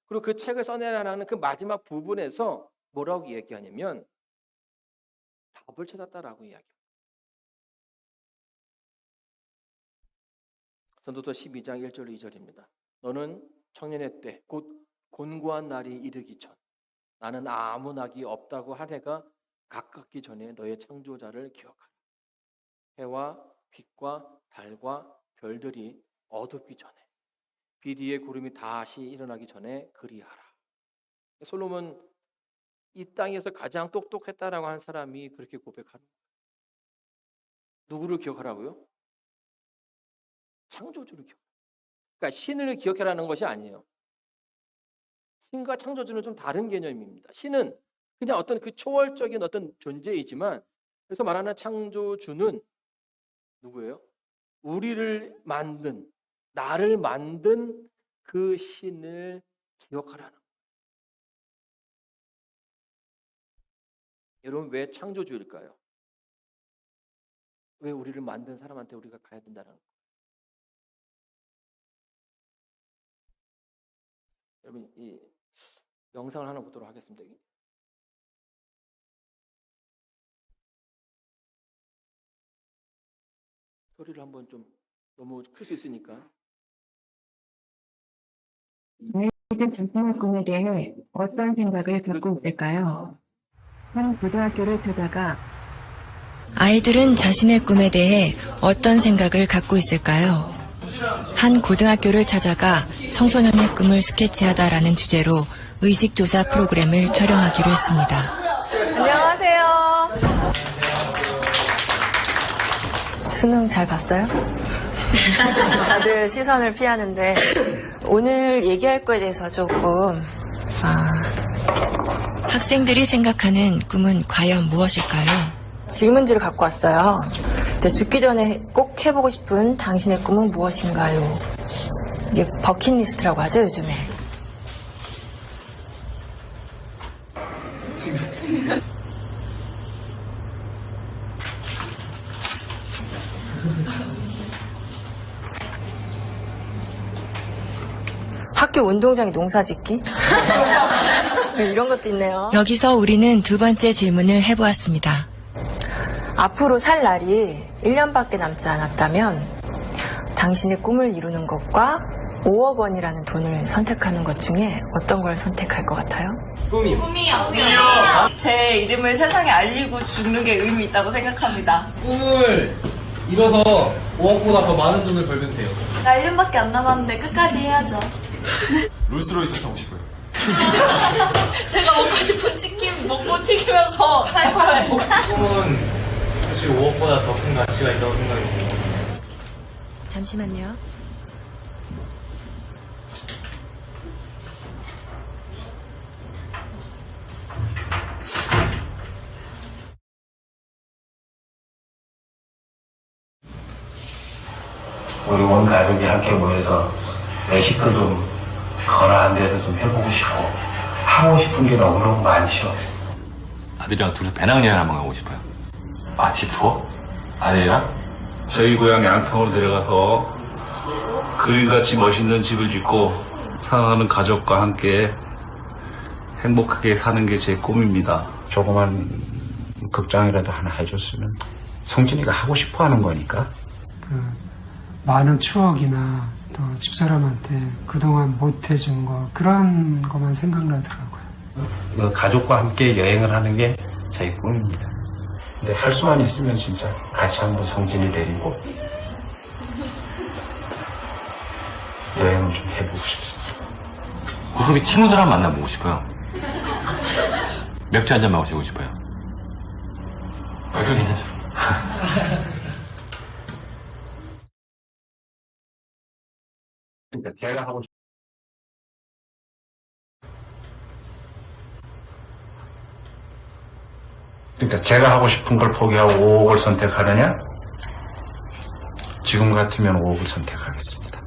그리고 그 책을 써내라는 그 마지막 부분에서 뭐라고 얘기하냐면 답을 찾았다라고 이야기합니다. 전도서 12장 1절 2절입니다. 너는 청년의 때 곧 곤고한 날이 이르기 전 나는 아무 낙이 없다고 하래가 가깝기 전에 너의 창조자를 기억하라. 해와 빛과 달과 별들이 어둡기 전에 빛 위에 구름이 다시 일어나기 전에 그리하라. 솔로몬, 이 땅에서 가장 똑똑했다라고 한 사람이 그렇게 고백하는 거예요. 누구를 기억하라고요? 창조주를 기억. 그러니까 신을 기억하라는 것이 아니에요. 신과 창조주는 좀 다른 개념입니다. 신은 그냥 어떤 그 초월적인 어떤 존재이지만, 그래서 말하는 창조주는 누구예요? 우리를 만든, 나를 만든 그 신을 기억하라는 거예요. 여러분, 왜 창조주일까요? 왜 우리를 만든 사람한테 우리가 가야 된다는 거예요? 여러분, 이 영상을 하나 보도록 하겠습니다. 소리를 한번 좀, 너무 클 수 있으니까.
아이들 자신의 꿈에 대해 어떤 생각을 갖고 있을까요? 한 고등학교를 찾아가
아이들은 자신의 꿈에 대해 어떤 생각을 갖고 있을까요? 한 고등학교를 찾아가 청소년의 꿈을 스케치하다라는 주제로 의식조사 프로그램을 촬영하기로 했습니다.
안녕하세요.
수능 잘 봤어요?
다들 시선을 피하는데 오늘 얘기할 거에 대해서 조금
학생들이 생각하는 꿈은 과연 무엇일까요?
질문지를 갖고 왔어요. 죽기 전에 꼭 해보고 싶은 당신의 꿈은 무엇인가요? 이게 버킷리스트라고 하죠, 요즘에. 학교 운동장에 농사 짓기? 이런 것도 있네요.
여기서 우리는 두 번째 질문을 해보았습니다.
앞으로 살 날이 1년밖에 남지 않았다면 당신의 꿈을 이루는 것과 5억 원이라는 돈을 선택하는 것 중에 어떤 걸 선택할 것 같아요?
꿈이요. 제 이름을 세상에 알리고 죽는 게 의미 있다고 생각합니다.
꿈을 이뤄서 5억보다 더 많은 돈을 벌면 돼요.
나 1년밖에 안 남았는데 끝까지 해야죠.
롤스로이스 사고 싶어요.
제가 먹고 싶은 치킨 먹고 튀기면서 살 거예요.
꿈은 솔직히 5억보다 더 큰 가치가 있다고 생각해요.
잠시만요.
우리 온 가족이 함께 모여서 외식도 좀 거라한 데서 좀 해보고 싶고 하고 싶은 게 너무너무 많죠.
아들이랑 둘이서 배낭여행 한번 가고 싶어요. 마치 투어? 아들이랑?
저희 고향 양평으로 내려가서 그림같이 멋있는 집을 짓고 사랑하는 가족과 함께 행복하게 사는 게 제 꿈입니다.
조그만 극장이라도 하나 해줬으면 성진이가 하고 싶어 하는 거니까.
많은 추억이나 또 집사람한테 그동안 못 해준 거 그런 것만 생각나더라고요.
가족과 함께 여행을 하는 게 저희 꿈입니다. 근데 할 수만 있으면 진짜 같이 한번 성진이 데리고 여행을 좀 해보고 싶습니다.
구석에 친구들 한번 만나보고 싶어요. 맥주 한잔 마시고 싶어요. 맥주 괜찮죠?
제가 하고 싶은 걸 포기하고 5억을 선택하느냐? 지금 같으면 5억을 선택하겠습니다.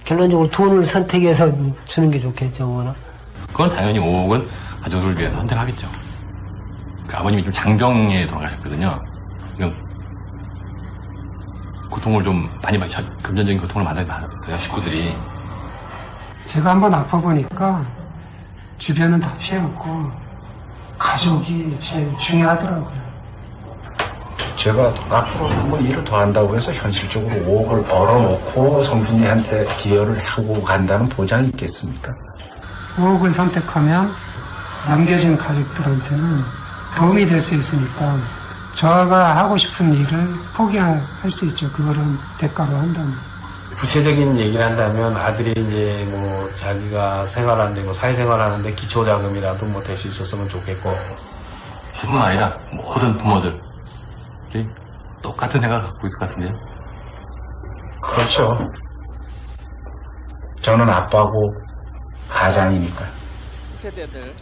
결론적으로 돈을 선택해서 주는 게 좋겠죠, 뭐나.
그건 당연히 5억은 가족을 위해서 선택하겠죠. 그 아버님이 좀 장병에 돌아가셨거든요. 고통을 좀 많이 받으셨, 금전적인 고통을 많이 받았어요, 식구들이.
제가 한번 아파보니까 주변은 다 피해먹고 가족이 제일 중요하더라고요.
제가 앞으로 한번 일을 더 한다고 해서 현실적으로 5억을 벌어놓고 성준이한테 기여를 하고 간다는 보장이 있겠습니까?
5억을 선택하면 남겨진 가족들한테는 도움이 될 수 있으니까 저가 하고 싶은 일을 포기할 수 있죠. 그거를 대가로 한다면.
구체적인 얘기를 한다면 아들이 이제 뭐 자기가 생활하는데 뭐 사회생활하는데 기초자금이라도 뭐 될 수 있었으면 좋겠고.
뿐만 아니라 모든 부모들이 똑같은 생각을 갖고 있을 것 같은데요.
그렇죠. 저는 아빠고 가장이니까.
세대들,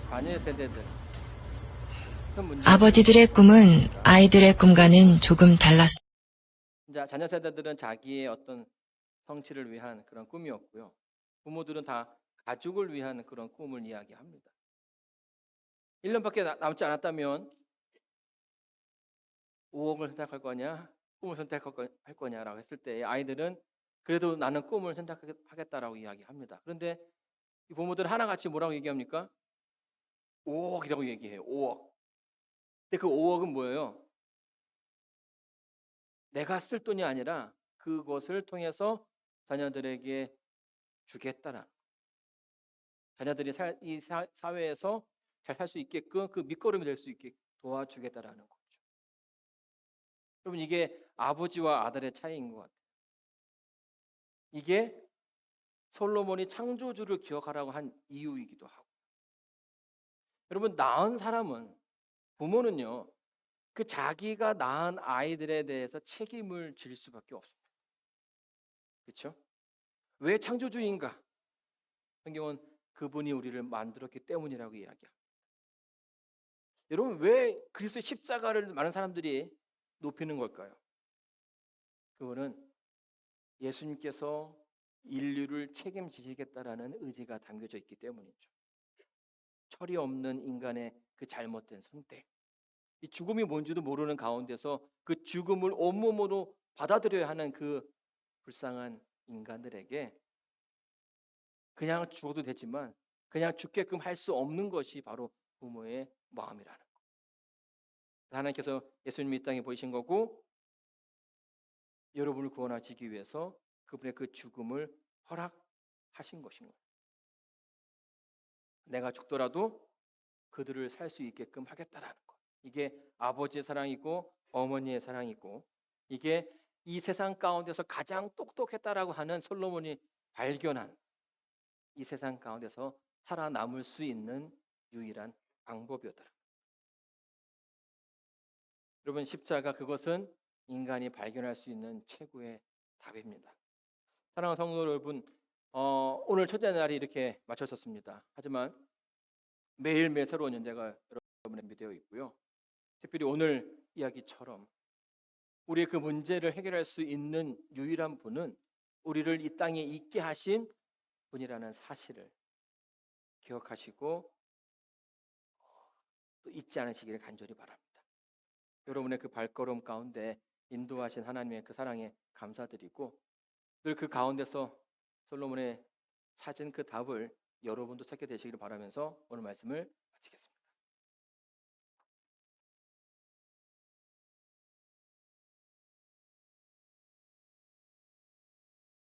자녀 세대들. 큰 문제.
아버지들의 꿈은 아이들의 꿈과는 조금 달랐습니다.
자, 자녀 세대들은 자기의 어떤 성취를 위한 그런 꿈이었고요. 부모들은 다 가족을 위한 그런 꿈을 이야기합니다. 1년밖에 남지 않았다면 5억을 선택할 거냐, 꿈을 선택할 거냐라고 했을 때 아이들은 그래도 나는 꿈을 선택하겠다라고 이야기합니다. 그런데 이 부모들은 하나같이 뭐라고 얘기합니까? 5억이라고 얘기해요. 5억. 근데 그 5억은 뭐예요? 내가 쓸 돈이 아니라 그것을 통해서 자녀들에게 주겠다라. 자녀들이 이 사회에서 잘 살 수 있게끔 그 밑거름이 될 수 있게 도와주겠다라는 거죠. 여러분, 이게 아버지와 아들의 차이인 것 같아요. 이게 솔로몬이 창조주를 기억하라고 한 이유이기도 하고. 여러분, 낳은 사람은, 부모는요, 그 자기가 낳은 아이들에 대해서 책임을 질 수밖에 없습니다. 그렇죠? 왜 창조주인가? 성경은 그분이 우리를 만들었기 때문이라고 이야기합니다. 여러분, 왜 그리스도의 십자가를 많은 사람들이 높이는 걸까요? 그거는 예수님께서 인류를 책임지시겠다라는 의지가 담겨져 있기 때문이죠. 철이 없는 인간의 그 잘못된 선택, 이 죽음이 뭔지도 모르는 가운데서 그 죽음을 온몸으로 받아들여야 하는 그 불쌍한 인간들에게 그냥 죽어도 되지만 그냥 죽게끔 할 수 없는 것이 바로 부모의 마음이라는 거. 하나님께서 예수님이 이 땅에 보이신 거고 여러분을 구원하시기 위해서 그분의 그 죽음을 허락하신 것인 거예요. 내가 죽더라도 그들을 살 수 있게끔 하겠다라는 것. 이게 아버지의 사랑이고 어머니의 사랑이고, 이게 이 세상 가운데서 가장 똑똑했다라고 하는 솔로몬이 발견한 이 세상 가운데서 살아남을 수 있는 유일한 방법이었더라. 여러분, 십자가, 그것은 인간이 발견할 수 있는 최고의 답입니다. 사랑하는 성도 여러분, 오늘 첫째 날이 이렇게 마쳤었습니다. 하지만 매일매일 새로운 연재가 여러분의 준비되어 있고요. 특별히 오늘 이야기처럼 우리의 그 문제를 해결할 수 있는 유일한 분은 우리를 이 땅에 있게 하신 분이라는 사실을 기억하시고 또 잊지 않으시기를 간절히 바랍니다. 여러분의 그 발걸음 가운데 인도하신 하나님의 그 사랑에 감사드리고, 늘 그 가운데서 솔로몬의 찾은 그 답을 여러분도 찾게 되시기를 바라면서 오늘 말씀을 마치겠습니다.